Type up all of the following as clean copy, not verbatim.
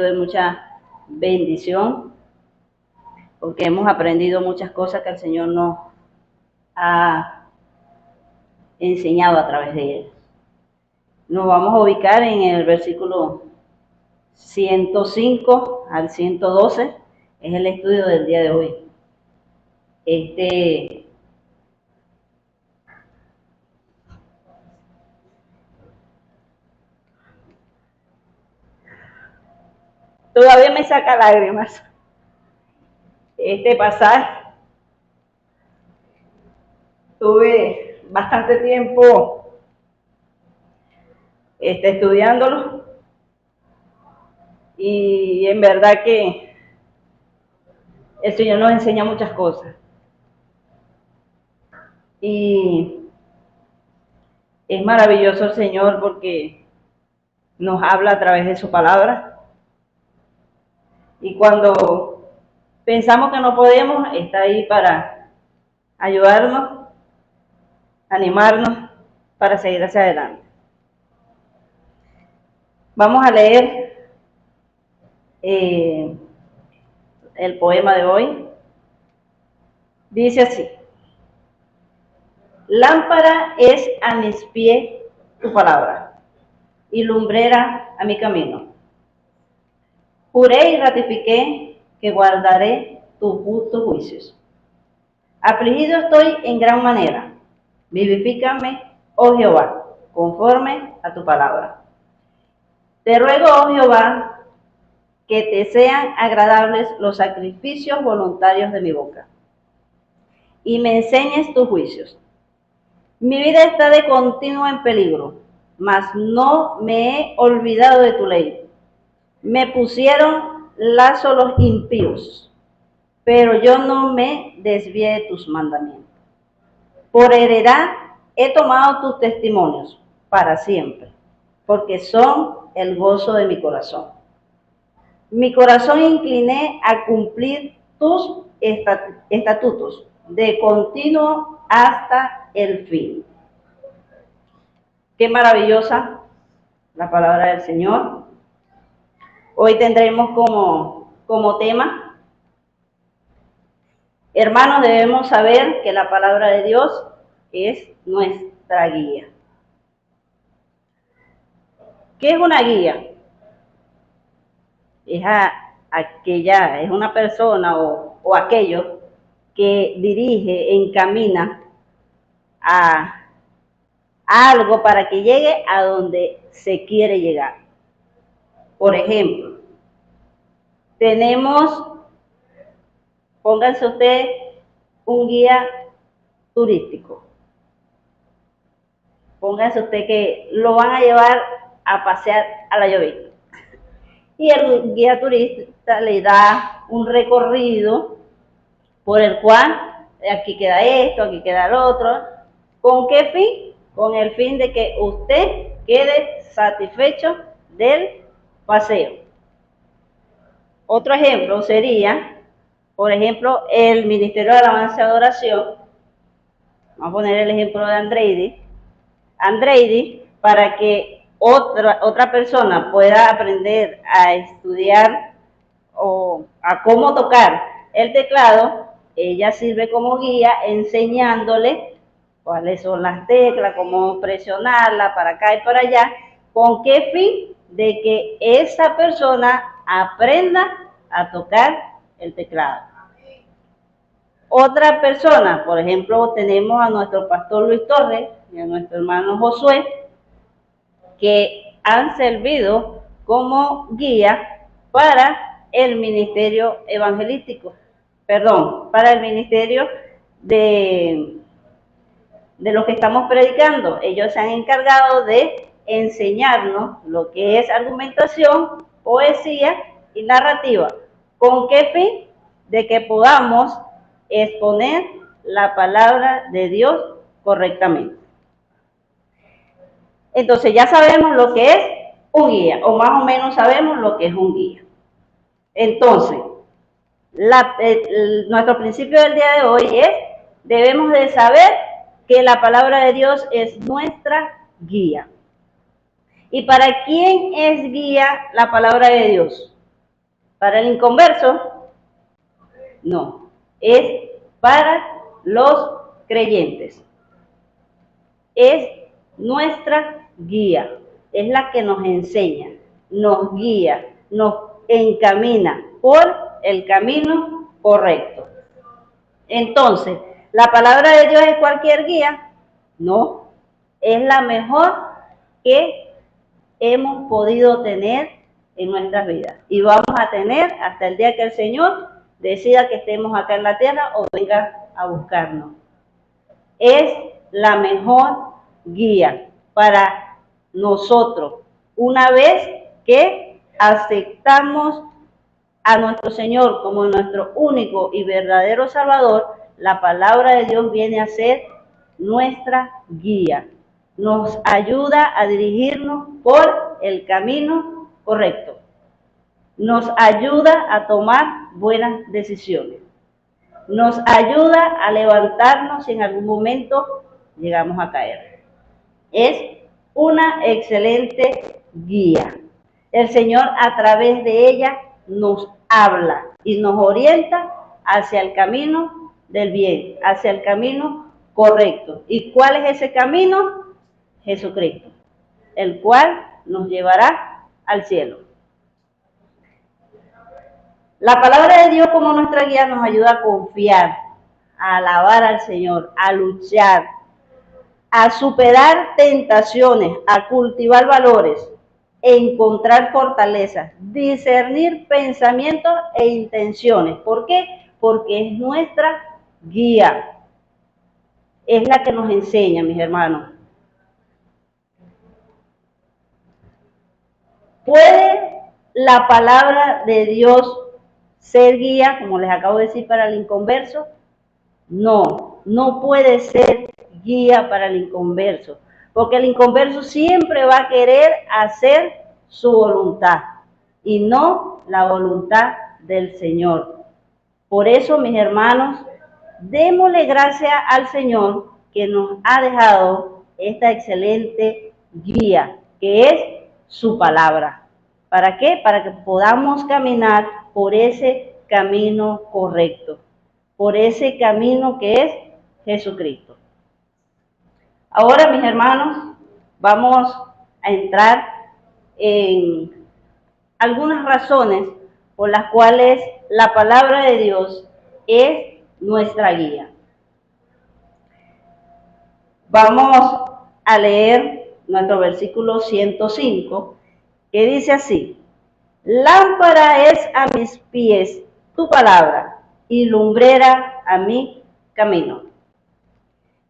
de mucha bendición, porque hemos aprendido muchas cosas que el Señor nos ha enseñado a través de él. Nos vamos a ubicar en el versículo 105 al 112, es el estudio del día de hoy. Todavía me saca lágrimas este pasaje. Tuve bastante tiempo estudiándolo y en verdad que el Señor nos enseña muchas cosas y es maravilloso el Señor porque nos habla a través de su palabra y cuando pensamos que no podemos, está ahí para ayudarnos, animarnos para seguir hacia adelante. Vamos a leer el poema de hoy. Dice así: lámpara es a mis pies tu palabra y lumbrera a mi camino. Juré y ratifiqué que guardaré tus justos juicios. Afligido estoy en gran manera. Vivifícame, oh Jehová, conforme a tu palabra. Te ruego, oh Jehová, que te sean agradables los sacrificios voluntarios de mi boca y me enseñes tus juicios. Mi vida está de continuo en peligro, mas no me he olvidado de tu ley. Me pusieron lazo los impíos, pero yo no me desvié de tus mandamientos. Por heredad he tomado tus testimonios para siempre, porque son el gozo de mi corazón. Mi corazón incliné a cumplir tus estatutos de continuo hasta el fin. Qué maravillosa la palabra del Señor. Hoy tendremos como tema: hermanos, debemos saber que la palabra de Dios es nuestra guía. ¿Qué es una guía? Es es una persona o aquello que dirige, encamina a algo para que llegue a donde se quiere llegar. Por ejemplo, pónganse ustedes un guía turístico. Pónganse usted que lo van a llevar a pasear a la llovizna. Y el guía turista le da un recorrido por el cual aquí queda esto, aquí queda lo otro. ¿Con qué fin? Con el fin de que usted quede satisfecho del paseo. Otro ejemplo sería, por ejemplo, el Ministerio de Alabanza y Adoración. Vamos a poner el ejemplo de Andreidi, para que otra persona pueda aprender a estudiar o a cómo tocar el teclado. Ella sirve como guía enseñándole cuáles son las teclas, cómo presionarla para acá y para allá. ¿Con qué fin? De que esa persona aprenda a tocar el teclado. Otra persona, por ejemplo, tenemos a nuestro pastor Luis Torres y a nuestro hermano Josué, que han servido como guía para el ministerio evangelístico, para el ministerio de los que estamos predicando. Ellos se han encargado de enseñarnos lo que es argumentación, poesía y narrativa. ¿Con qué fin? De que podamos exponer la palabra de Dios correctamente. Entonces ya sabemos lo que es un guía, o más o menos sabemos lo que es un guía. Entonces, nuestro principio del día de hoy es: debemos de saber que la palabra de Dios es nuestra guía. ¿Y para quién es guía la palabra de Dios? Para el inconverso, no, es para los creyentes. Es nuestra guía, es la que nos enseña, nos guía, nos encamina por el camino correcto. Entonces, ¿la palabra de Dios es cualquier guía? No, es la mejor que hemos podido tener en nuestras vidas y vamos a tener hasta el día que el Señor decida que estemos acá en la tierra o venga a buscarnos. Es la mejor guía para nosotros una vez que aceptamos a nuestro Señor como nuestro único y verdadero Salvador. La palabra de Dios viene a ser nuestra guía, nos ayuda a dirigirnos por el camino correcto, nos ayuda a tomar buenas decisiones, nos ayuda a levantarnos si en algún momento llegamos a caer. Es una excelente guía. El Señor a través de ella nos habla y nos orienta hacia el camino del bien, hacia el camino correcto. ¿Y cuál es ese camino? Jesucristo, el cual nos llevará al cielo. La palabra de Dios como nuestra guía nos ayuda a confiar, a alabar al Señor, a luchar, a superar tentaciones, a cultivar valores, encontrar fortalezas, discernir pensamientos e intenciones. ¿Por qué? Porque es nuestra guía, es la que nos enseña, mis hermanos. ¿Puede la palabra de Dios ser guía, como les acabo de decir, para el inconverso? No, no puede ser guía para el inconverso, porque el inconverso siempre va a querer hacer su voluntad y no la voluntad del Señor. Por eso, mis hermanos, démosle gracias al Señor que nos ha dejado esta excelente guía, que es su palabra. ¿Para qué? Para que podamos caminar por ese camino correcto, por ese camino que es Jesucristo. Ahora, mis hermanos, vamos a entrar en algunas razones por las cuales la palabra de Dios es nuestra guía. Vamos a leer nuestro versículo 105, que dice así: lámpara es a mis pies tu palabra y lumbrera a mi camino.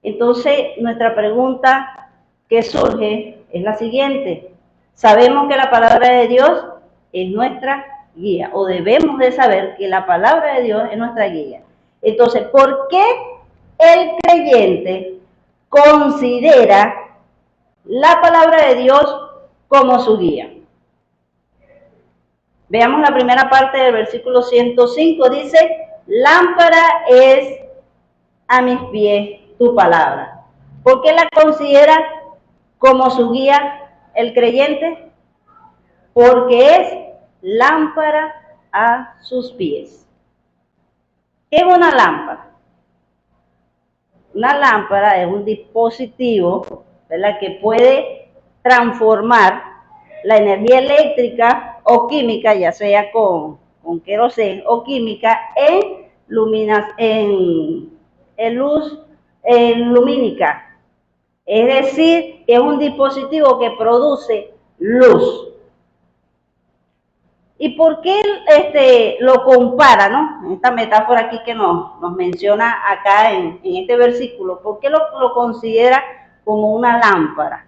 Entonces, nuestra pregunta que surge es la siguiente: sabemos que la palabra de Dios es nuestra guía, o debemos de saber que la palabra de Dios es nuestra guía. Entonces, ¿por qué el creyente considera la palabra de Dios como su guía? Veamos la primera parte del versículo 105, dice: lámpara es a mis pies tu palabra. ¿Por qué la considera como su guía el creyente? Porque es lámpara a sus pies. ¿Qué es una lámpara? Una lámpara es un dispositivo, ¿verdad?, que puede transformar la energía eléctrica o química, ya sea con queroseno o química, en luz lumínica. Es decir, que es un dispositivo que produce luz. ¿Y por qué lo compara, no? Esta metáfora aquí que nos menciona acá en este versículo, ¿por qué lo considera como una lámpara?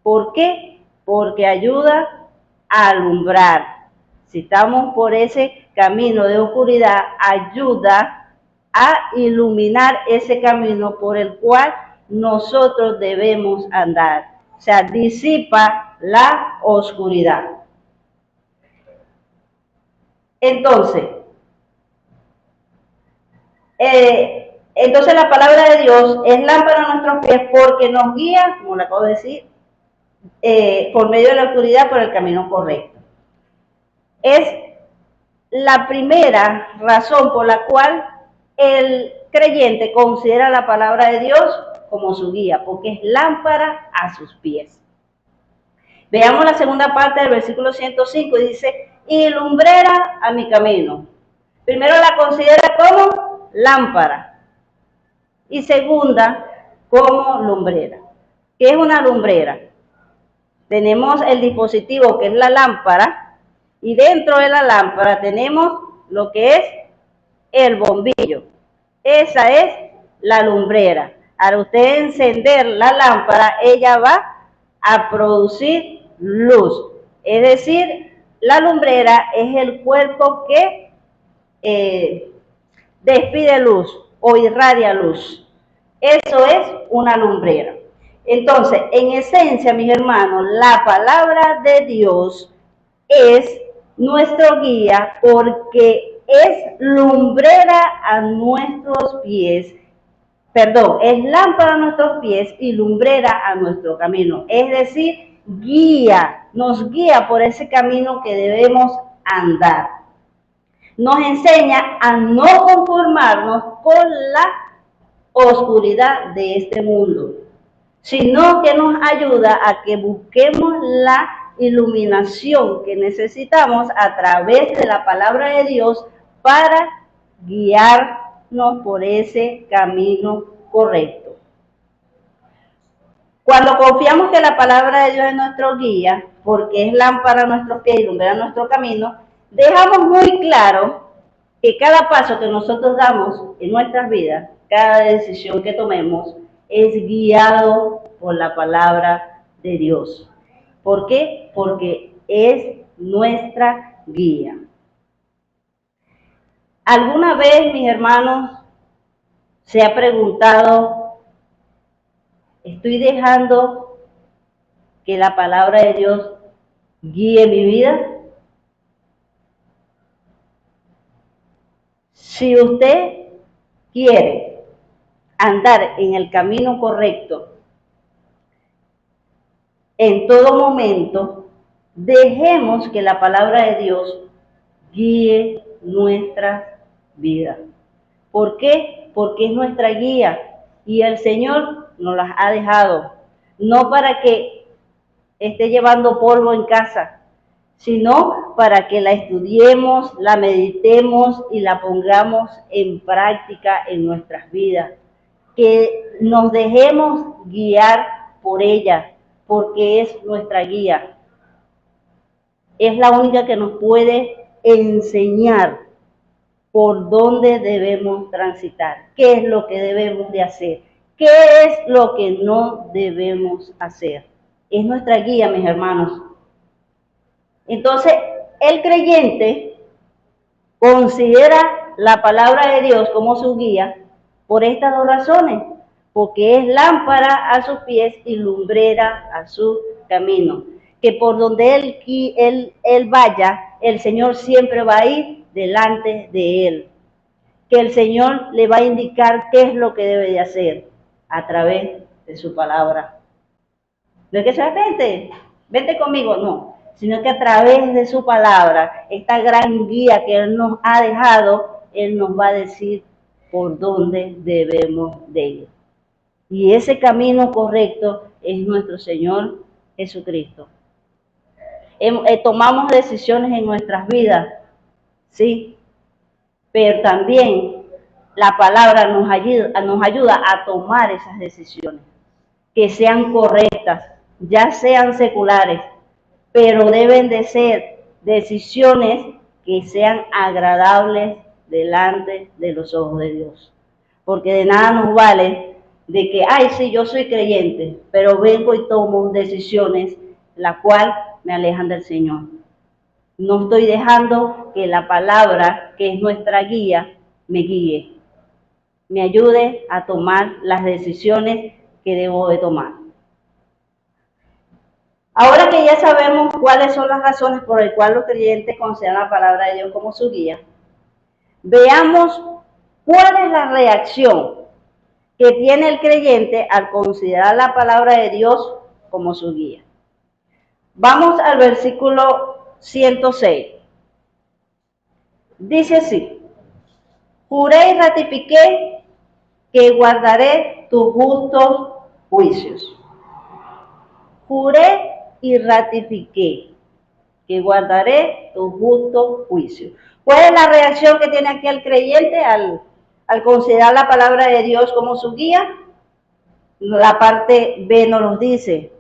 ¿Por qué? Porque ayuda a alumbrar. Si estamos por ese camino de oscuridad, ayuda a iluminar ese camino por el cual nosotros debemos andar. O sea, disipa la oscuridad. Entonces, la palabra de Dios es lámpara a nuestros pies porque nos guía, como le acabo de decir, por medio de la oscuridad por el camino correcto. Es la primera razón por la cual el creyente considera la palabra de Dios como su guía, porque es lámpara a sus pies. Veamos la segunda parte del versículo 105 y dice, y lumbrera a mi camino. Primero la considera como lámpara y segunda como lumbrera. ¿Qué es una lumbrera? Tenemos el dispositivo que es la lámpara y dentro de la lámpara tenemos lo que es el bombillo. Esa es la lumbrera. Al usted encender la lámpara, ella va a producir luz. Es decir, la lumbrera es el cuerpo que despide luz o irradia luz. Eso es una lumbrera. Entonces, en esencia, mis hermanos, la palabra de Dios es nuestro guía porque es lumbrera a nuestros pies, perdón, es lámpara a nuestros pies y lumbrera a nuestro camino. Es decir, guía, nos guía por ese camino que debemos andar. Nos enseña a no conformarnos con la oscuridad de este mundo, sino que nos ayuda a que busquemos la iluminación que necesitamos a través de la palabra de Dios para guiarnos por ese camino correcto. Cuando confiamos que la palabra de Dios es nuestro guía, porque es lámpara a nuestros pies y lumbrera nuestro camino, dejamos muy claro que cada paso que nosotros damos en nuestras vidas, cada decisión que tomemos, es guiado por la palabra de Dios. ¿Por qué? Porque es nuestra guía. ¿Alguna vez, mis hermanos, se ha preguntado, ¿estoy dejando que la palabra de Dios guíe mi vida? Si usted quiere andar en el camino correcto, en todo momento, dejemos que la palabra de Dios guíe nuestra vida. ¿Por qué? Porque es nuestra guía y el Señor nos las ha dejado, no para que esté llevando polvo en casa, sino para que la estudiemos, la meditemos y la pongamos en práctica en nuestras vidas. Que nos dejemos guiar por ella, porque es nuestra guía. Es la única que nos puede enseñar por dónde debemos transitar, qué es lo que debemos de hacer, qué es lo que no debemos hacer. Es nuestra guía, mis hermanos. Entonces, el creyente considera la palabra de Dios como su guía por estas dos razones, porque es lámpara a sus pies y lumbrera a su camino. Que por donde él vaya, el Señor siempre va a ir delante de él. Que el Señor le va a indicar qué es lo que debe de hacer a través de su palabra. No es que se vente conmigo, no, sino que a través de su palabra, esta gran guía que Él nos ha dejado, Él nos va a decir por dónde debemos de ir. Y ese camino correcto es nuestro Señor Jesucristo. Tomamos decisiones en nuestras vidas, sí, pero también la palabra nos ayuda a tomar esas decisiones, que sean correctas, ya sean seculares, pero deben de ser decisiones que sean agradables delante de los ojos de Dios. Porque de nada nos vale de que, ay, sí, yo soy creyente, pero vengo y tomo decisiones las cuales me alejan del Señor. No estoy dejando que la palabra, que es nuestra guía, me guíe, me ayude a tomar las decisiones que debo de tomar. Ahora que ya sabemos cuáles son las razones por las cuales los creyentes consideran la palabra de Dios como su guía, veamos cuál es la reacción que tiene el creyente al considerar la palabra de Dios como su guía. Vamos al versículo 106. Dice así: juré y ratifiqué que guardaré tus justos juicios. Juré y ratifiqué que guardaré tus justos juicios. ¿Cuál es la reacción que tiene aquí el creyente al considerar la palabra de Dios como su guía? La parte B nos dice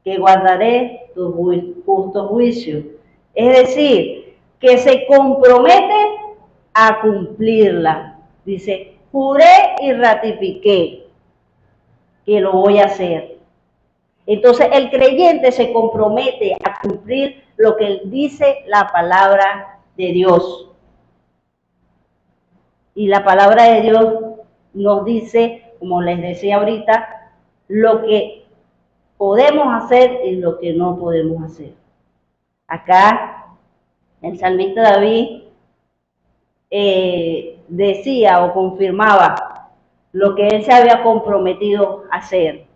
que guardaré tus justos juicios. Es decir, que se compromete a cumplirla. Dice, juré y ratifiqué que lo voy a hacer. Entonces el creyente se compromete a cumplir lo que dice la palabra de Dios. Y la palabra de Dios nos dice, como les decía ahorita, lo que podemos hacer y lo que no podemos hacer. Acá el salmista David decía o confirmaba lo que él se había comprometido a hacer.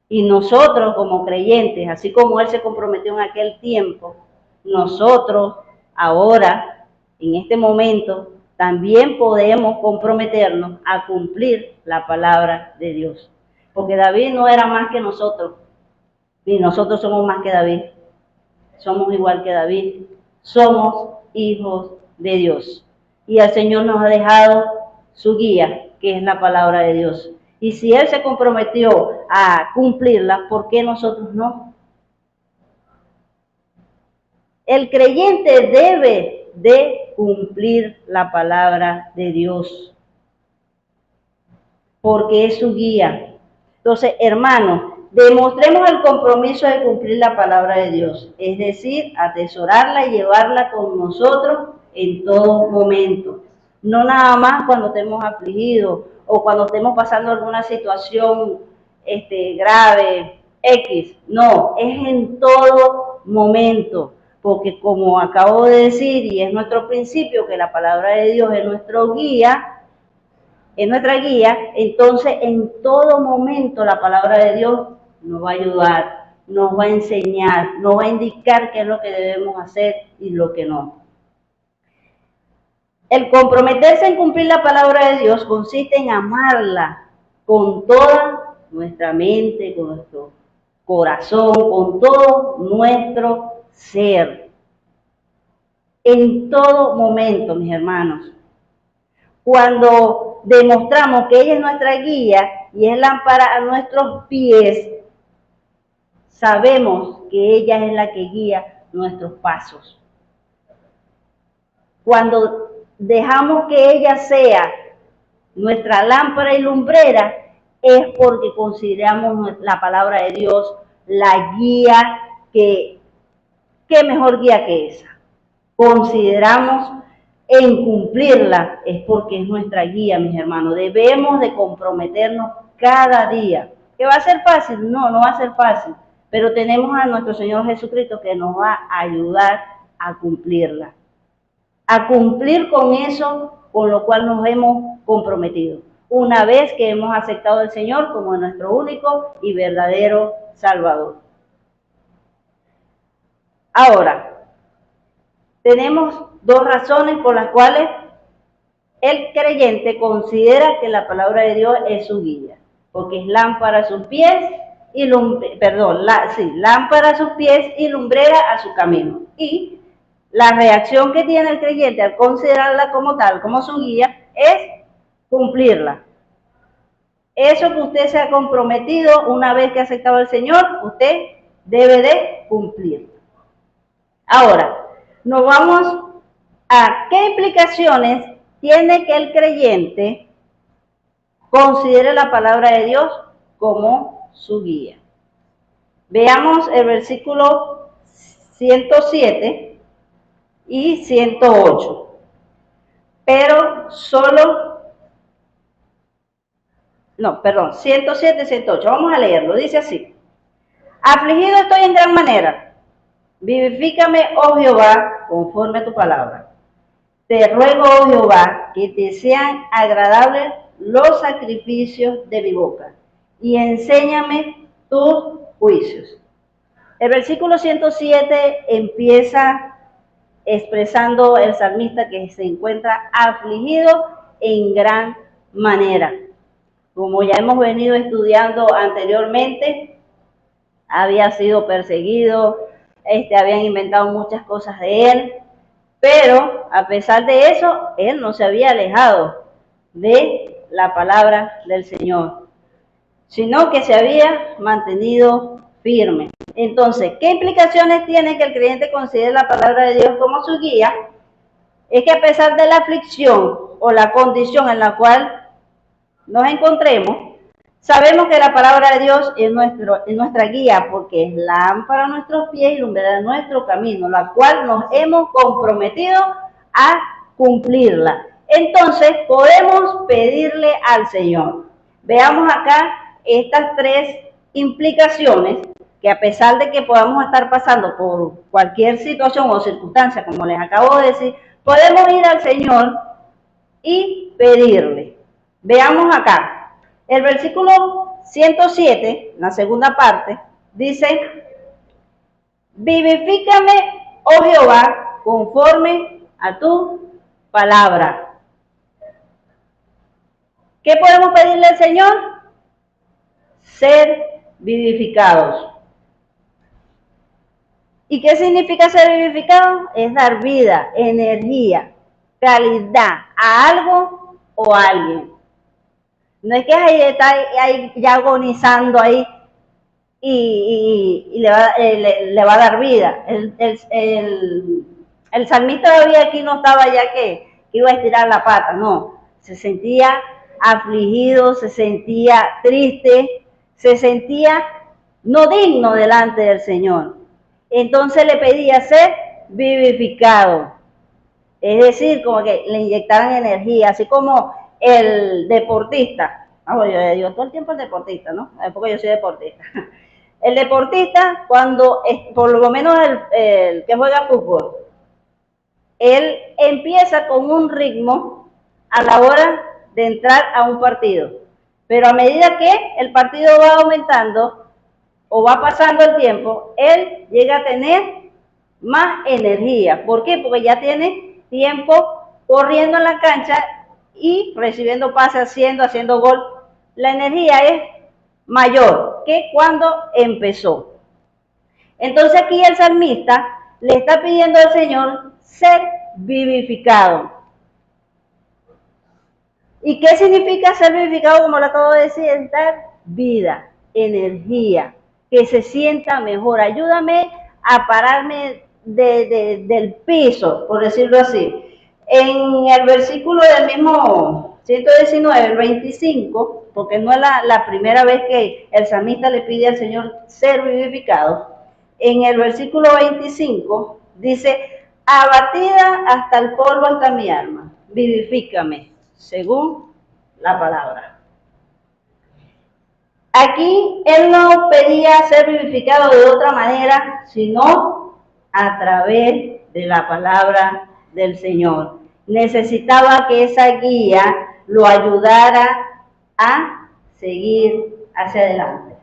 Y nosotros como creyentes, así como él se comprometió en aquel tiempo, nosotros ahora, en este momento, también podemos comprometernos a cumplir la palabra de Dios. Porque David no era más que nosotros, ni nosotros somos más que David. Somos igual que David, somos hijos de Dios. Y el Señor nos ha dejado su guía, que es la palabra de Dios. Y si Él se comprometió a cumplirla, ¿por qué nosotros no? El creyente debe de cumplir la palabra de Dios, porque es su guía. Entonces, hermanos, demostremos el compromiso de cumplir la palabra de Dios, es decir, atesorarla y llevarla con nosotros en todo momento. No nada más cuando estemos afligidos o cuando estemos pasando alguna situación grave, X. No, es en todo momento, porque como acabo de decir y es nuestro principio, que la palabra de Dios es nuestro guía, es nuestra guía, entonces en todo momento la palabra de Dios nos va a ayudar, nos va a enseñar, nos va a indicar qué es lo que debemos hacer y lo que no. El comprometerse en cumplir la palabra de Dios consiste en amarla con toda nuestra mente, con nuestro corazón, con todo nuestro ser. En todo momento, mis hermanos. Cuando demostramos que ella es nuestra guía y es lámpara a nuestros pies, sabemos que ella es la que guía nuestros pasos. Cuando dejamos que ella sea nuestra lámpara y lumbrera, es porque consideramos la palabra de Dios la guía ¿qué mejor guía que esa? Consideramos en cumplirla, es porque es nuestra guía, mis hermanos. Debemos de comprometernos cada día. ¿Que va a ser fácil? No, no va a ser fácil, pero tenemos a nuestro Señor Jesucristo que nos va a ayudar a cumplirla, a cumplir con eso con lo cual nos hemos comprometido, una vez que hemos aceptado al Señor como nuestro único y verdadero Salvador. Ahora, tenemos dos razones por las cuales el creyente considera que la palabra de Dios es su guía, porque es lámpara a sus pies y lámpara a sus pies y lumbrera a su camino. Y la reacción que tiene el creyente al considerarla como tal, como su guía, es cumplirla. Eso que usted se ha comprometido una vez que ha aceptado al Señor, usted debe de cumplir. Ahora, nos vamos a qué implicaciones tiene que el creyente considere la palabra de Dios como su guía. Veamos el versículo 107 y 108. Pero solo, no, perdón, 107 y 108. Vamos a leerlo. Dice así: afligido estoy en gran manera. Vivifícame, oh Jehová, conforme a tu palabra. Te ruego, oh Jehová, que te sean agradables los sacrificios de mi boca y enséñame tus juicios. El versículo 107 empieza expresando el salmista que se encuentra afligido en gran manera. Como ya hemos venido estudiando anteriormente, había sido perseguido, habían inventado muchas cosas de él, pero a pesar de eso, él no se había alejado de la palabra del Señor, sino que se había mantenido firme. Entonces, ¿qué implicaciones tiene que el creyente considere la palabra de Dios como su guía? Es que a pesar de la aflicción o la condición en la cual nos encontremos, sabemos que la palabra de Dios es nuestra guía, porque es lámpara a nuestros pies y lumbrera nuestro camino, la cual nos hemos comprometido a cumplirla. Entonces podemos pedirle al Señor. Veamos acá estas tres implicaciones que, a pesar de que podamos estar pasando por cualquier situación o circunstancia, como les acabo de decir, podemos ir al Señor y pedirle. Veamos acá. El versículo 107, la segunda parte, dice: vivifícame, oh Jehová, conforme a tu palabra. ¿Qué podemos pedirle al Señor? Ser vivificados. ¿Y qué significa ser vivificado? Es dar vida, energía, calidad a algo o a alguien. No es que ahí está ahí ya agonizando ahí y le va a dar vida. El salmista todavía aquí no estaba ya que iba a estirar la pata, no. Se sentía afligido, se sentía triste, se sentía no digno delante del Señor. Entonces le pedía ser vivificado. Es decir, como que le inyectaran energía, así como el deportista. Yo todo el tiempo el deportista, ¿no? Porque yo soy deportista. El deportista, cuando, por lo menos el que juega fútbol, él empieza con un ritmo a la hora de entrar a un partido. Pero a medida que el partido va aumentando o va pasando el tiempo, él llega a tener más energía. ¿Por qué? Porque ya tiene tiempo corriendo en la cancha y recibiendo pases, haciendo gol. La energía es mayor que cuando empezó. Entonces aquí el salmista le está pidiendo al Señor ser vivificado. ¿Y qué significa ser vivificado? Como lo acabo de decir, es dar vida, energía, que se sienta mejor. Ayúdame a pararme del piso, por decirlo así. En el versículo del mismo 119, el 25, porque no es la primera vez que el salmista le pide al Señor ser vivificado, en el versículo 25 dice: abatida hasta el polvo está mi alma, vivifícame según la palabra. Aquí él no pedía ser vivificado de otra manera, sino a través de la palabra del Señor. Necesitaba que esa guía lo ayudara a seguir hacia adelante.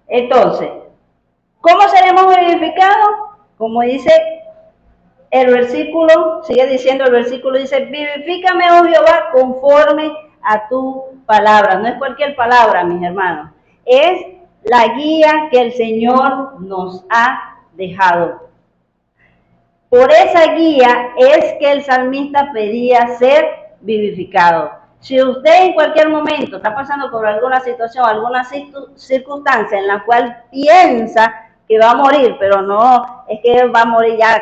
Entonces, ¿cómo seremos vivificados? Como dice el versículo, sigue diciendo el versículo, dice: vivifícame, oh Jehová, conforme a tu palabra. No es cualquier palabra, mis hermanos, es la guía que el Señor nos ha dejado. Por esa guía es que el salmista pedía ser vivificado. Si usted en cualquier momento está pasando por alguna situación, alguna circunstancia en la cual piensa que va a morir, pero no es que va a morir ya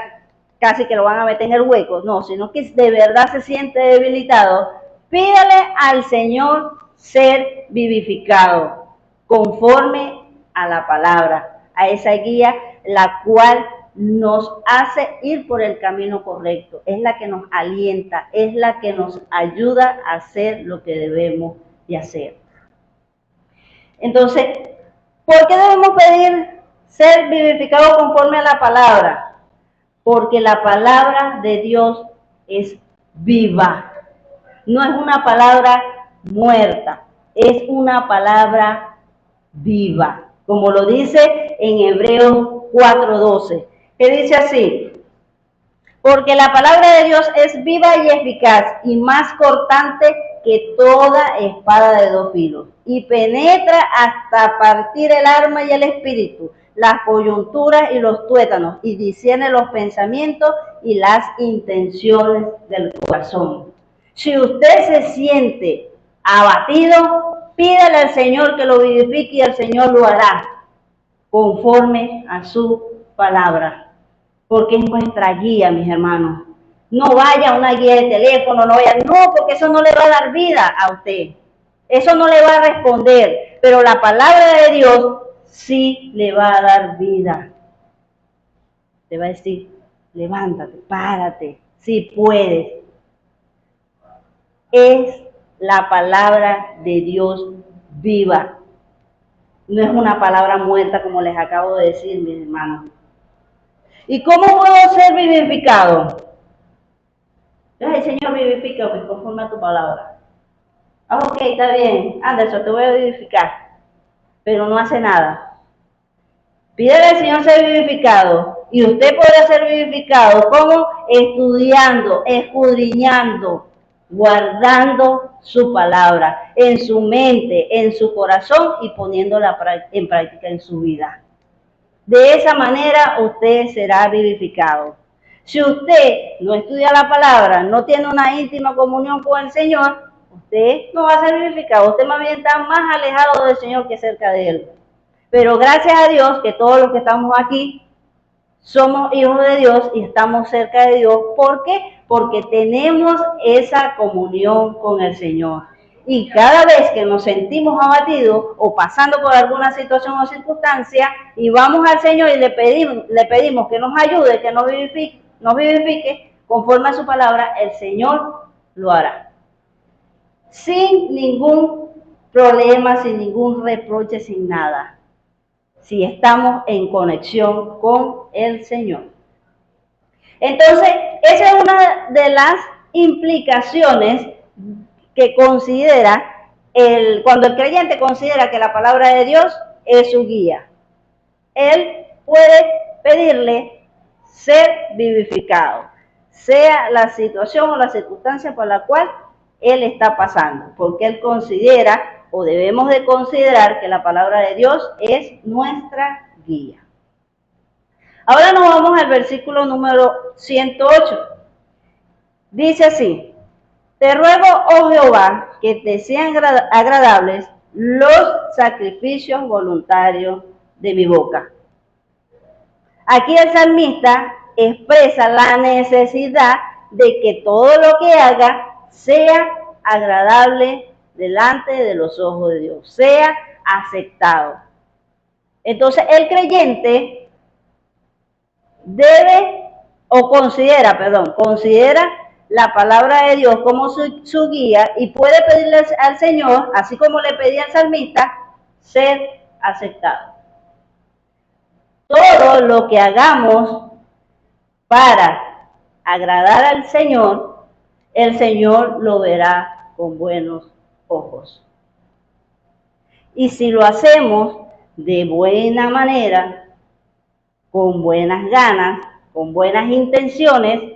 casi que lo van a meter en el hueco, no, sino que de verdad se siente debilitado, pídale al Señor ser vivificado conforme a la palabra, a esa guía la cual nos hace ir por el camino correcto, es la que nos alienta, es la que nos ayuda a hacer lo que debemos de hacer. Entonces, ¿por qué debemos pedir ser vivificados conforme a la palabra? Porque la palabra de Dios es viva, no es una palabra muerta, es una palabra viva, como lo dice en Hebreos 4:12, que dice así: porque la palabra de Dios es viva y eficaz y más cortante que toda espada de dos filos, y penetra hasta partir el alma y el espíritu, las coyunturas y los tuétanos, y discierne los pensamientos y las intenciones del corazón. Si usted se siente abatido, pídale al Señor que lo vivifique y el Señor lo hará conforme a su palabra, porque es nuestra guía, mis hermanos. No vaya a una guía de teléfono, no, porque eso no le va a dar vida a usted. Eso no le va a responder, pero la palabra de Dios sí le va a dar vida. Te va a decir: levántate, párate, si puedes. Es la palabra de Dios viva. No es una palabra muerta, como les acabo de decir, mis hermanos. ¿Y cómo puedo ser vivificado? Entonces el Señor vivifica conforme a tu palabra. Ok, está bien, Anderson, te voy a vivificar, pero no hace nada. Pídele al Señor ser vivificado, y usted puede ser vivificado como estudiando, escudriñando, guardando su palabra en su mente, en su corazón y poniéndola en práctica en su vida. De esa manera usted será vivificado. Si usted no estudia la palabra, no tiene una íntima comunión con el Señor, usted no va a ser vivificado. Usted más bien está más alejado del Señor que cerca de Él. Pero gracias a Dios que todos los que estamos aquí somos hijos de Dios y estamos cerca de Dios. ¿Por qué? Porque tenemos esa comunión con el Señor. Y cada vez que nos sentimos abatidos o pasando por alguna situación o circunstancia y vamos al Señor y le pedimos que nos ayude, que nos vivifique conforme a su palabra, el Señor lo hará. Sin ningún problema, sin ningún reproche, sin nada. Si estamos en conexión con el Señor. Entonces, esa es una de las implicaciones que considera cuando el creyente considera que la palabra de Dios es su guía. Él puede pedirle ser vivificado, sea la situación o la circunstancia por la cual él está pasando, porque él considera, o debemos de considerar, que la palabra de Dios es nuestra guía. Ahora nos vamos al versículo número 108. Dice así: te ruego, oh Jehová, que te sean agradables los sacrificios voluntarios de mi boca. Aquí el salmista expresa la necesidad de que todo lo que haga sea agradable delante de los ojos de Dios, sea aceptado. Entonces el creyente considera la palabra de Dios como su guía y puede pedirle al Señor, así como le pedía al salmista, ser aceptado. Todo lo que hagamos para agradar al Señor, el Señor lo verá con buenos ojos. Y si lo hacemos de buena manera, con buenas ganas, con buenas intenciones,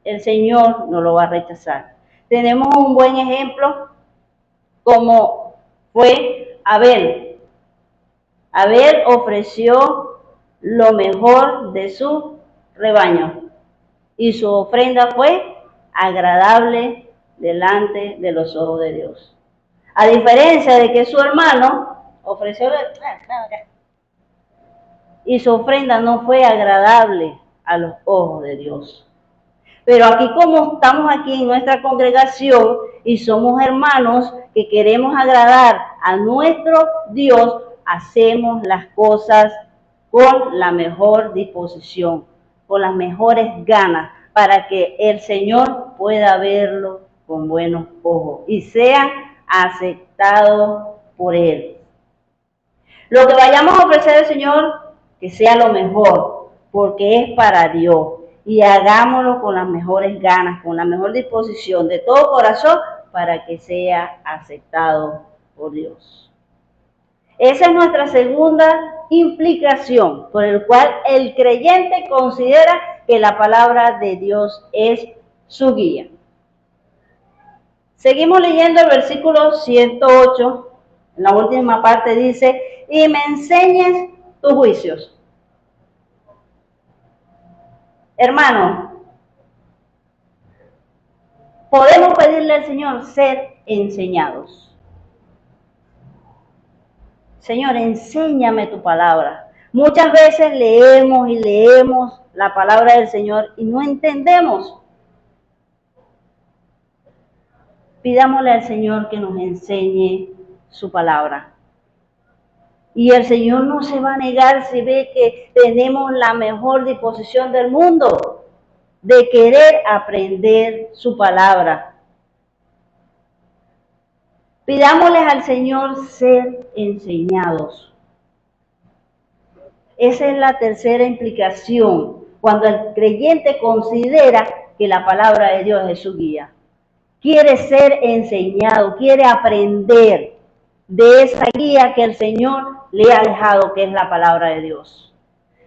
el Señor no lo va a rechazar. Tenemos un buen ejemplo como fue Abel. Abel ofreció lo mejor de su rebaño y su ofrenda fue agradable delante de los ojos de Dios. A diferencia de que su hermano ofreció y su ofrenda no fue agradable a los ojos de Dios. Pero aquí, como estamos aquí en nuestra congregación y somos hermanos que queremos agradar a nuestro Dios, hacemos las cosas con la mejor disposición, con las mejores ganas, para que el Señor pueda verlo con buenos ojos y sean aceptados por Él. Lo que vayamos a ofrecer al Señor, que sea lo mejor, porque es para Dios. Y hagámoslo con las mejores ganas, con la mejor disposición de todo corazón, para que sea aceptado por Dios. Esa es nuestra segunda implicación, por el cual el creyente considera que la palabra de Dios es su guía. Seguimos leyendo el versículo 108, en la última parte dice, y me enseñes tus juicios. Hermano, podemos pedirle al Señor ser enseñados. Señor, enséñame tu palabra. Muchas veces leemos y leemos la palabra del Señor y no entendemos. Pidámosle al Señor que nos enseñe su palabra. Y el Señor no se va a negar si ve que tenemos la mejor disposición del mundo de querer aprender su palabra. Pidámosles al Señor ser enseñados. Esa es la tercera implicación, cuando el creyente considera que la palabra de Dios es su guía. Quiere ser enseñado, quiere aprender de esa guía que el Señor le ha dejado, que es la palabra de Dios.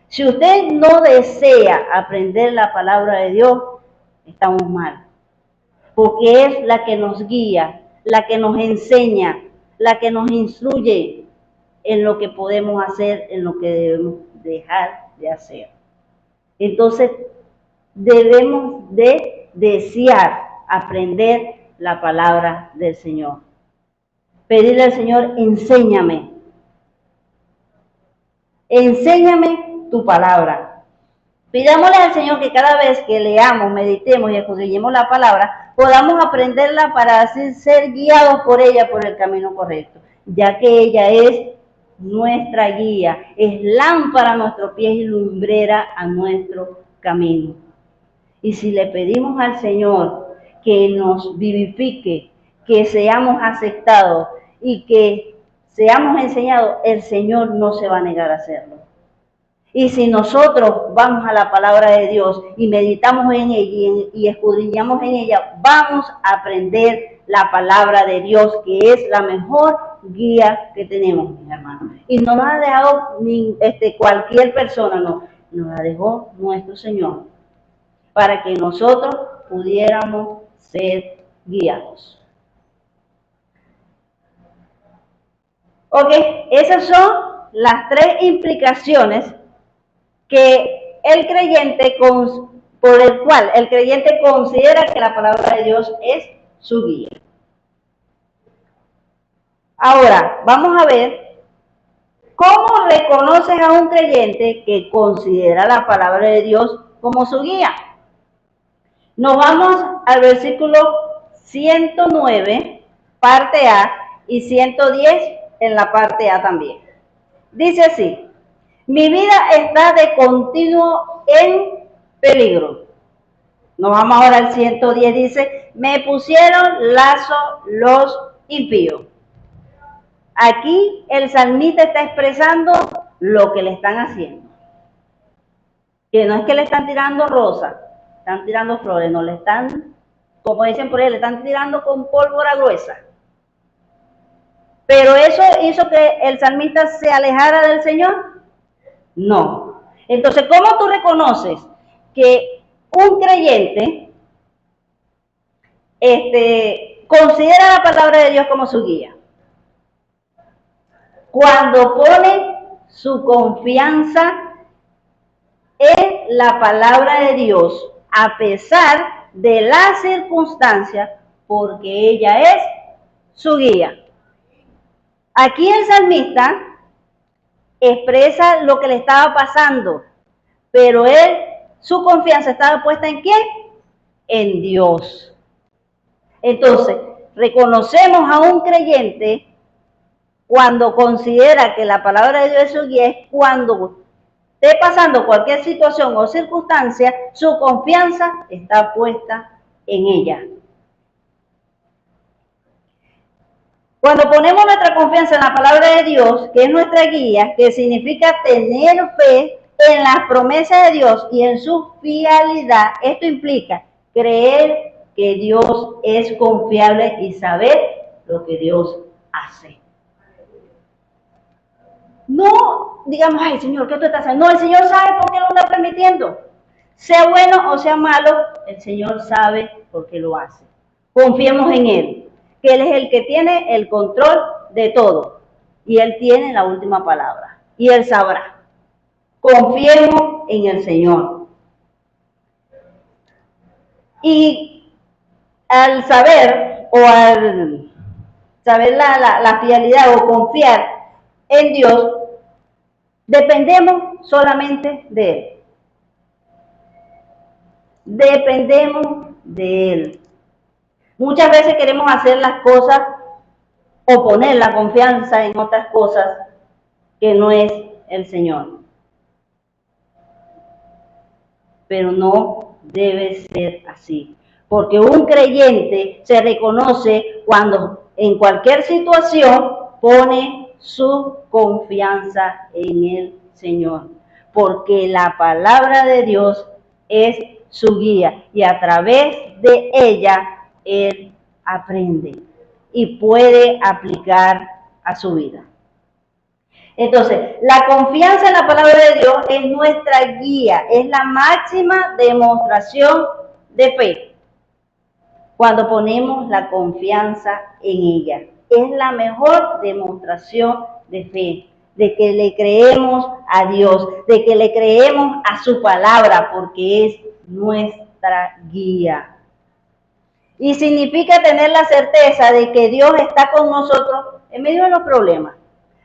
Si usted no desea aprender la palabra de Dios, estamos mal, porque es la que nos guía, la que nos enseña, la que nos instruye en lo que podemos hacer, en lo que debemos dejar de hacer. Entonces, debemos de desear aprender la palabra del Señor. Pedirle al Señor, enséñame tu palabra. Pidámosle al Señor que cada vez que leamos, meditemos y escudriñemos la palabra, podamos aprenderla para así ser guiados por ella por el camino correcto, ya que ella es nuestra guía, es lámpara a nuestros pies y lumbrera a nuestro camino. Y si le pedimos al Señor que nos vivifique, que seamos aceptados y que seamos enseñados, el Señor no se va a negar a hacerlo. Y si nosotros vamos a la palabra de Dios y meditamos en ella y escudriñamos en ella, vamos a aprender la palabra de Dios, que es la mejor guía que tenemos, mis hermanos. Y no nos ha dejado cualquier persona, no, nos la dejó nuestro Señor, para que nosotros pudiéramos ser guiados. Ok, esas son las tres implicaciones que el creyente, por el cual el creyente considera que la palabra de Dios es su guía. Ahora, vamos a ver cómo reconoces a un creyente que considera la palabra de Dios como su guía. Nos vamos al versículo 109, parte A, y 110 en la parte A también. Dice así, mi vida está de continuo en peligro. Nos vamos ahora al 110, dice, me pusieron lazo los impíos. Aquí el salmista está expresando lo que le están haciendo. Que no es que le están tirando rosas, están tirando flores, no le están, como dicen por ahí, le están tirando con pólvora gruesa. Pero eso hizo que el salmista se alejara del Señor. No. Entonces, ¿cómo tú reconoces que un creyente considera la palabra de Dios como su guía? Cuando pone su confianza en la palabra de Dios, a pesar de las circunstancias, porque ella es su guía. Aquí el salmista expresa lo que le estaba pasando, pero su confianza estaba puesta ¿en quién? En Dios. Entonces, reconocemos a un creyente cuando considera que la palabra de Dios es su guía, es cuando esté pasando cualquier situación o circunstancia, su confianza está puesta en ella. Cuando ponemos nuestra confianza en la palabra de Dios, que es nuestra guía, que significa tener fe en las promesas de Dios y en su fidelidad, esto implica creer que Dios es confiable y saber lo que Dios hace. No digamos, ay Señor, ¿qué tú estás haciendo? No, el Señor sabe por qué lo está permitiendo. Sea bueno o sea malo, el Señor sabe por qué lo hace. Confiemos en Él, que Él es el que tiene el control de todo. Y Él tiene la última palabra. Y Él sabrá. Confiemos en el Señor. Y al saber o al saber la fidelidad o confiar en Dios, dependemos solamente de Él. Dependemos de Él. Muchas veces queremos hacer las cosas o poner la confianza en otras cosas que no es el Señor. Pero no debe ser así. Porque un creyente se reconoce cuando en cualquier situación pone su confianza en el Señor. Porque la palabra de Dios es su guía y a través de ella él aprende y puede aplicar a su vida. Entonces, la confianza en la palabra de Dios es nuestra guía, es la máxima demostración de fe. Cuando ponemos la confianza en ella, es la mejor demostración de fe, de que le creemos a Dios, de que le creemos a su palabra, porque es nuestra guía. Y significa tener la certeza de que Dios está con nosotros en medio de los problemas.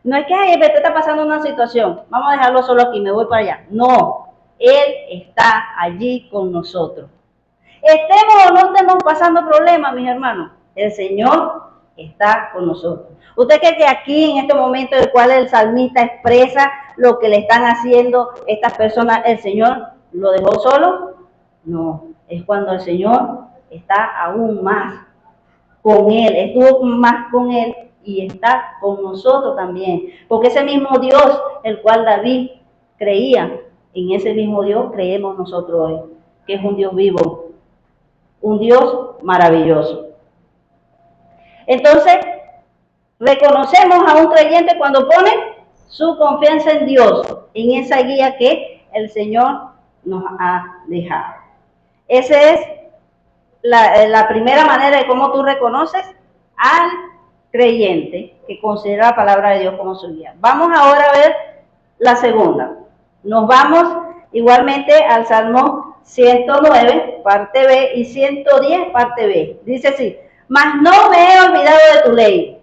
No es que, ay, te está pasando una situación, vamos a dejarlo solo aquí, me voy para allá. No, Él está allí con nosotros. Estemos o no estemos pasando problemas, mis hermanos, el Señor está con nosotros. ¿Usted cree que aquí, en este momento en el cual el salmista expresa lo que le están haciendo estas personas, el Señor lo dejó solo? No, es cuando el Señor está aún más con él, estuvo más con él y está con nosotros también. Porque ese mismo Dios, el cual David creía, en ese mismo Dios creemos nosotros hoy, que es un Dios vivo, un Dios maravilloso. Entonces, reconocemos a un creyente cuando pone su confianza en Dios, en esa guía que el Señor nos ha dejado. Esa es la primera manera de cómo tú reconoces al creyente que considera la palabra de Dios como su guía. Vamos ahora a ver la segunda. Nos vamos igualmente al Salmo 109, parte B, y 110, parte B. Dice así: mas no me he olvidado de tu ley.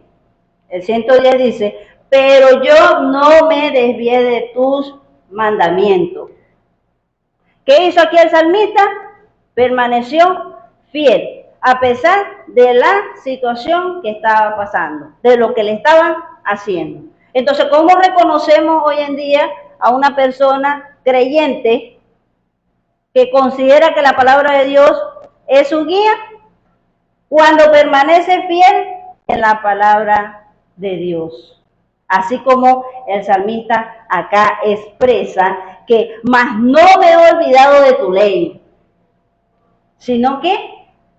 El 110 dice: pero yo no me desvié de tus mandamientos. ¿Qué hizo aquí el salmista? Permaneció fiel, a pesar de la situación que estaba pasando, de lo que le estaban haciendo. Entonces, ¿cómo reconocemos hoy en día a una persona creyente que considera que la palabra de Dios es su guía? Cuando permanece fiel en la palabra de Dios. Así como el salmista acá expresa que mas no me he olvidado de tu ley, sino que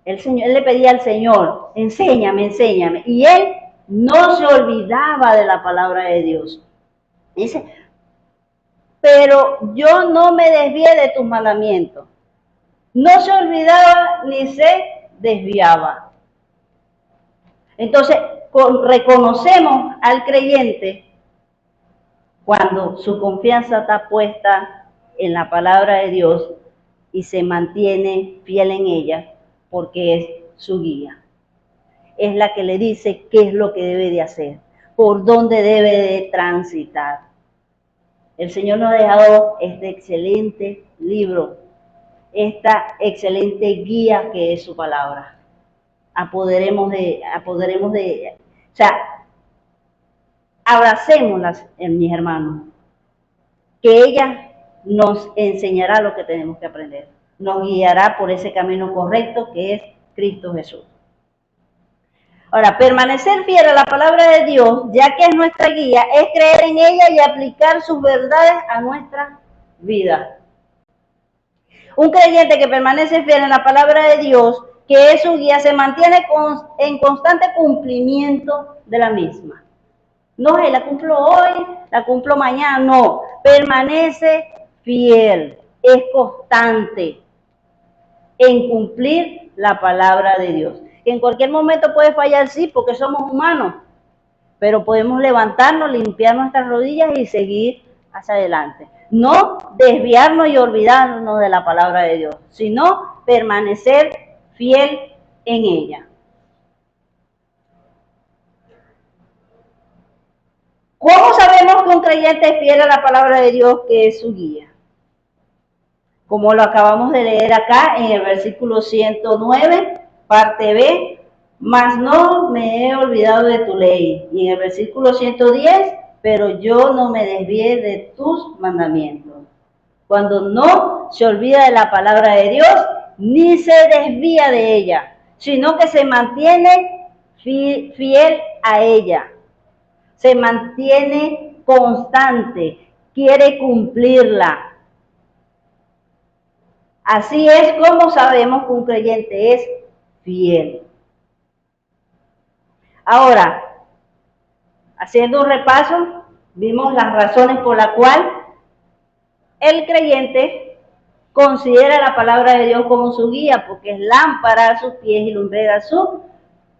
él le pedía al Señor, enséñame, enséñame, y él no se olvidaba de la palabra de Dios. Dice, pero yo no me desvié de tus mandamientos. No se olvidaba ni se desviaba. Entonces, reconocemos al creyente cuando su confianza está puesta en la palabra de Dios y se mantiene fiel en ella, porque es su guía. Es la que le dice qué es lo que debe de hacer, por dónde debe de transitar. El Señor nos ha dejado este excelente libro, esta excelente guía que es su palabra. Apoderemos de, o sea, abracémoslas, mis hermanos, que ella nos enseñará lo que tenemos que aprender, nos guiará por ese camino correcto que es Cristo Jesús. Ahora, permanecer fiel a la palabra de Dios, ya que es nuestra guía, es creer en ella y aplicar sus verdades a nuestra vida. Un creyente que permanece fiel en la palabra de Dios, que es su guía, se mantiene en constante cumplimiento de la misma. No, la cumplo hoy, la cumplo mañana, no. Permanece fiel, es constante en cumplir la palabra de Dios. En cualquier momento puede fallar, sí, porque somos humanos, pero podemos levantarnos, limpiar nuestras rodillas y seguir hacia adelante. No desviarnos y olvidarnos de la palabra de Dios, sino permanecer fiel en ella. ¿Cómo sabemos que un creyente es fiel a la palabra de Dios, que es su guía? Como lo acabamos de leer acá en el versículo 109, parte B, mas no me he olvidado de tu ley. Y en el versículo 110, pero yo no me desvié de tus mandamientos. Cuando no se olvida de la palabra de Dios, ni se desvía de ella, sino que se mantiene fiel a ella, se mantiene constante, quiere cumplirla. Así es como sabemos que un creyente es fiel. Ahora, haciendo un repaso, vimos las razones por las cuales el creyente considera la palabra de Dios como su guía, porque es lámpara a sus pies y lumbrera a su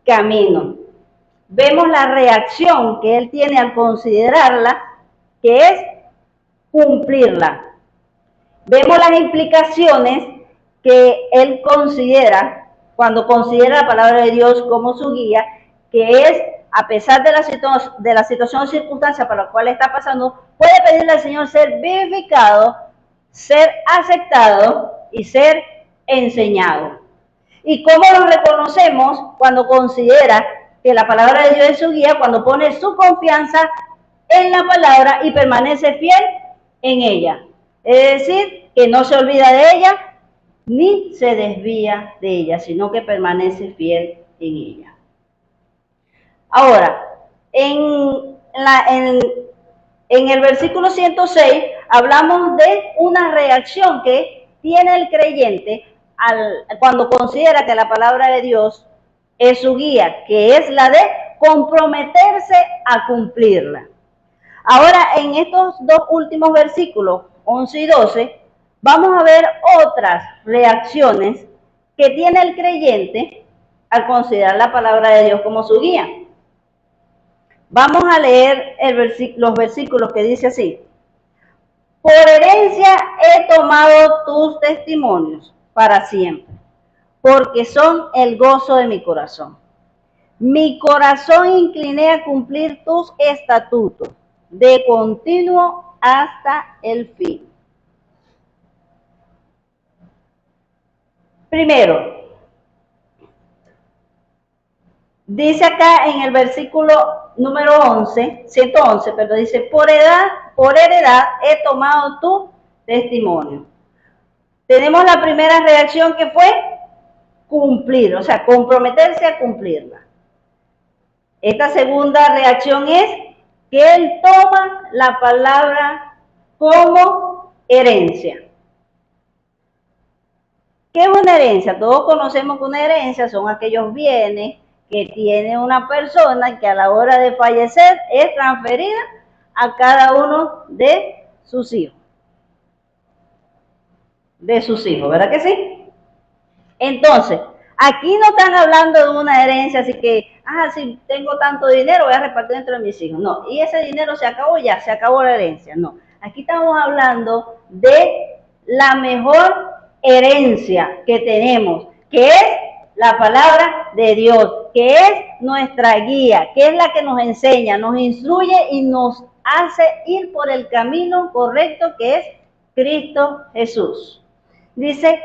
camino. Vemos la reacción que él tiene al considerarla, que es cumplirla. Vemos las implicaciones que él considera cuando considera la palabra de Dios como su guía, que es, a pesar de la situación o circunstancia por la cual está pasando, puede pedirle al Señor ser vivificado, ser aceptado y ser enseñado. ¿Y cómo lo reconocemos? Cuando considera que la palabra de Dios es su guía, cuando pone su confianza en la palabra y permanece fiel en ella. Es decir, que no se olvida de ella ni se desvía de ella, sino que permanece fiel en ella. Ahora, en el versículo 106 hablamos de una reacción que tiene el creyente cuando considera que la palabra de Dios es su guía, que es la de comprometerse a cumplirla. Ahora, en estos dos últimos versículos, 11 y 12, vamos a ver otras reacciones que tiene el creyente al considerar la palabra de Dios como su guía. Vamos a leer los versículos que dice así: por herencia he tomado tus testimonios para siempre, porque son el gozo de mi corazón. Mi corazón incliné a cumplir tus estatutos, de continuo hasta el fin. Primero, dice acá en el versículo número 111, pero dice, por heredad he tomado tu testimonio. Tenemos la primera reacción, que fue cumplir, o sea, comprometerse a cumplirla. Esta segunda reacción es que él toma la palabra como herencia. ¿Qué es una herencia? Todos conocemos que una herencia son aquellos bienes que tiene una persona que a la hora de fallecer es transferida a cada uno de sus hijos. ¿Verdad que sí? Entonces, aquí no están hablando de una herencia, así que, si tengo tanto dinero, voy a repartir entre mis hijos. No, y ese dinero se acabó ya, se acabó la herencia. No, aquí estamos hablando de la mejor herencia que tenemos, que es la palabra de Dios, que es nuestra guía, que es la que nos enseña, nos instruye y nos hace ir por el camino correcto, que es Cristo Jesús. Dice,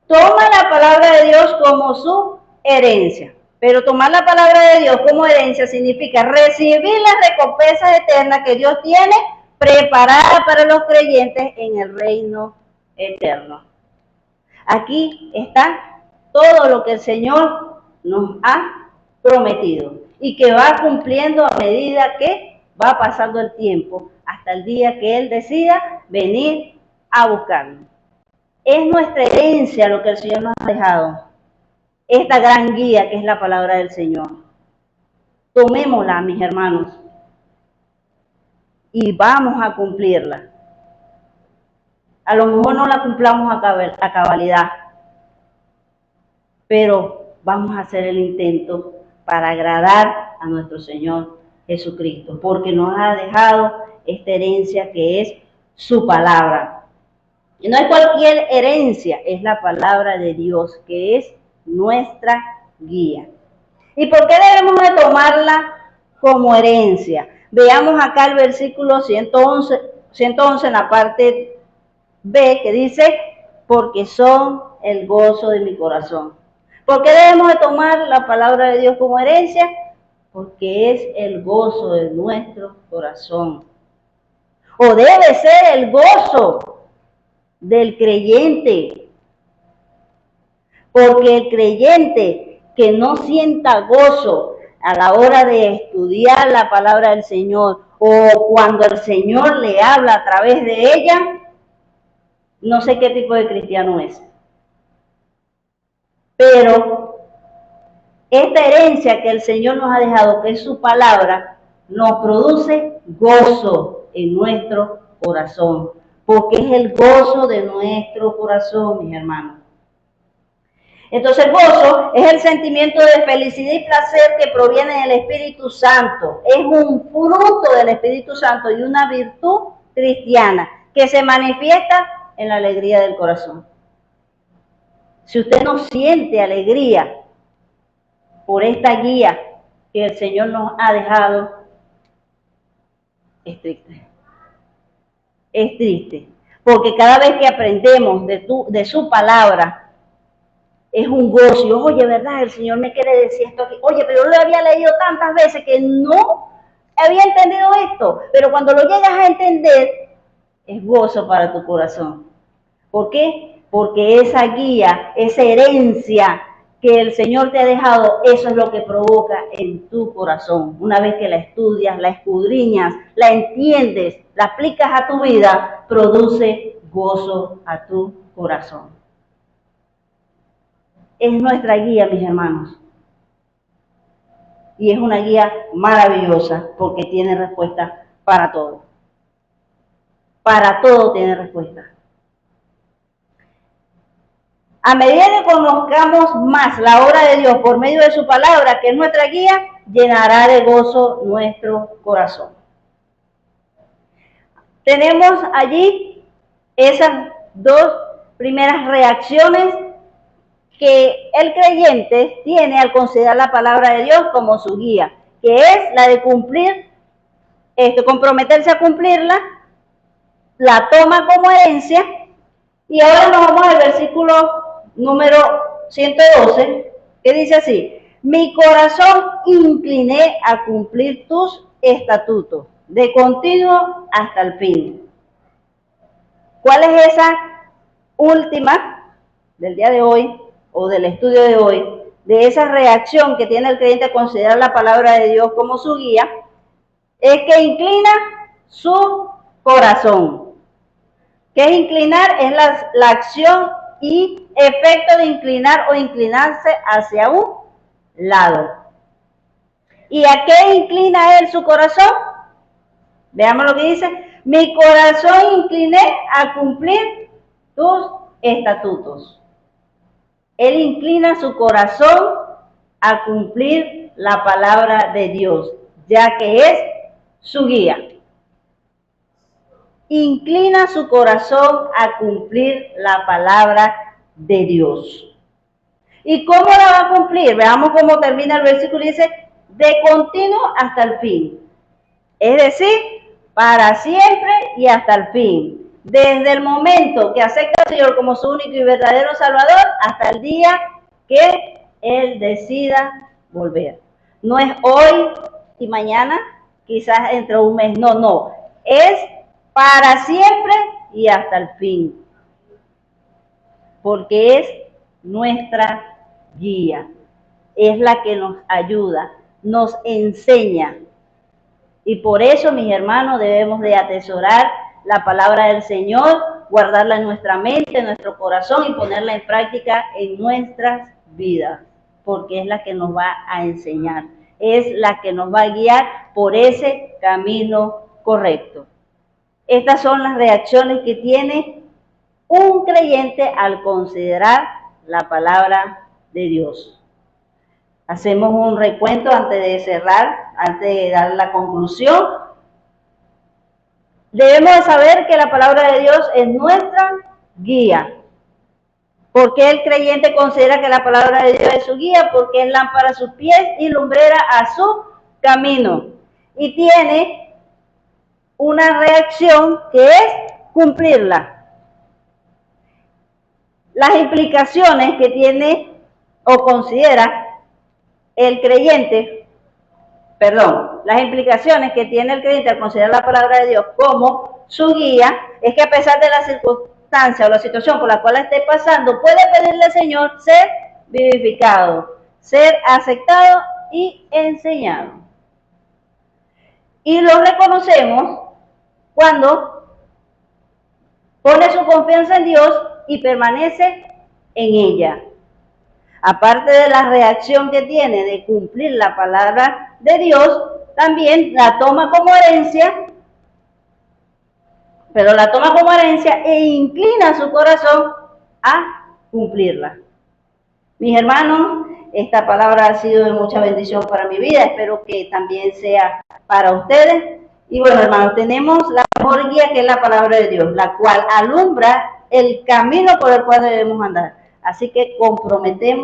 toma la palabra de Dios como su herencia. Pero tomar la palabra de Dios como herencia significa recibir las recompensas eternas que Dios tiene preparadas para los creyentes en el reino eterno. Aquí está todo lo que el Señor nos ha prometido y que va cumpliendo a medida que va pasando el tiempo, hasta el día que Él decida venir a buscarnos. Es nuestra herencia lo que el Señor nos ha dejado, esta gran guía que es la palabra del Señor. Tomémosla, mis hermanos, y vamos a cumplirla. A lo mejor no la cumplamos a cabalidad, pero vamos a hacer el intento para agradar a nuestro Señor Jesucristo, porque nos ha dejado esta herencia que es su palabra. Y no es cualquier herencia, es la palabra de Dios, que es nuestra guía. ¿Y por qué debemos de tomarla como herencia? Veamos acá el versículo 111 en la parte B, que dice, porque son el gozo de mi corazón. ¿Por qué debemos de tomar la palabra de Dios como herencia? Porque es el gozo de nuestro corazón. O debe ser el gozo del creyente. Porque el creyente que no sienta gozo a la hora de estudiar la palabra del Señor o cuando el Señor le habla a través de ella, no sé qué tipo de cristiano es. Pero esta herencia que el Señor nos ha dejado, que es su palabra, nos produce gozo en nuestro corazón, porque es el gozo de nuestro corazón, mis hermanos. Entonces el gozo es el sentimiento de felicidad y placer que proviene del Espíritu Santo. Es un fruto del Espíritu Santo y una virtud cristiana que se manifiesta en la alegría del corazón. Si usted no siente alegría por esta guía que el Señor nos ha dejado, es triste. Es triste. Porque cada vez que aprendemos de su palabra, es un gozo. Oye, ¿verdad? El Señor me quiere decir esto aquí. Oye, pero yo lo había leído tantas veces que no había entendido esto. Pero cuando lo llegas a entender, es gozo para tu corazón. ¿Por qué? Porque esa guía, esa herencia que el Señor te ha dejado, eso es lo que provoca en tu corazón. Una vez que la estudias, la escudriñas, la entiendes, la aplicas a tu vida, produce gozo a tu corazón. Es nuestra guía, mis hermanos. Y es una guía maravillosa porque tiene respuesta para todo. Para todo tiene respuesta. A medida que conozcamos más la obra de Dios por medio de su palabra, que es nuestra guía, llenará de gozo nuestro corazón. Tenemos allí esas dos primeras reacciones que el creyente tiene al considerar la palabra de Dios como su guía, que es la de cumplir, comprometerse a cumplirla, la toma como herencia, y ahora nos vamos al versículo número 112, que dice así: mi corazón incliné a cumplir tus estatutos, de continuo hasta el fin. ¿Cuál es esa última del día de hoy o del estudio de hoy, de esa reacción que tiene el creyente a considerar la palabra de Dios como su guía? Es que inclina su corazón. ¿Qué es inclinar? Es la acción y efecto de inclinar o inclinarse hacia un lado. ¿Y a qué inclina él su corazón? Veamos lo que dice: mi corazón incliné a cumplir tus estatutos. Él inclina su corazón a cumplir la palabra de Dios, ya que es su guía. Inclina su corazón a cumplir la palabra de Dios. ¿Y cómo la va a cumplir? Veamos cómo termina el versículo. Dice, de continuo hasta el fin. Es decir, para siempre y hasta el fin. Desde el momento que acepta al Señor como su único y verdadero Salvador hasta el día que Él decida volver. No es hoy y mañana, quizás dentro de un mes. No. Es para siempre y hasta el fin. Porque es nuestra guía. Es la que nos ayuda, nos enseña. Y por eso, mis hermanos, debemos de atesorar la palabra del Señor, guardarla en nuestra mente, en nuestro corazón y ponerla en práctica en nuestras vidas, porque es la que nos va a enseñar, es la que nos va a guiar por ese camino correcto. Estas son las reacciones que tiene un creyente al considerar la palabra de Dios. Hacemos un recuento antes de cerrar, antes de dar la conclusión. Debemos de saber que la palabra de Dios es nuestra guía. ¿Por qué el creyente considera que la palabra de Dios es su guía? Porque es lámpara a sus pies y lumbrera a su camino. Y tiene una reacción que es cumplirla. Las implicaciones que tiene o considera el creyente, las implicaciones que tiene el creyente al considerar la palabra de Dios como su guía, es que a pesar de las circunstancias o la situación por la cual esté pasando, puede pedirle al Señor ser vivificado, ser aceptado y enseñado. Y lo reconocemos cuando pone su confianza en Dios y permanece en ella. Aparte de la reacción que tiene de cumplir la palabra de Dios, también la toma como herencia, pero la toma como herencia e inclina su corazón a cumplirla. Mis hermanos, esta palabra ha sido de mucha bendición para mi vida, espero que también sea para ustedes. Y bueno, hermanos, tenemos la mejor guía que es la palabra de Dios, la cual alumbra el camino por el cual debemos andar. Así que comprométete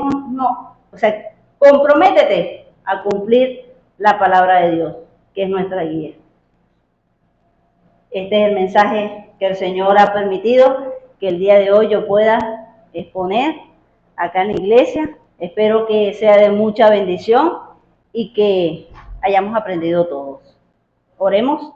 a cumplir la palabra de Dios, que es nuestra guía. Este es el mensaje que el Señor ha permitido que el día de hoy yo pueda exponer acá en la iglesia. Espero que sea de mucha bendición y que hayamos aprendido todos. Oremos.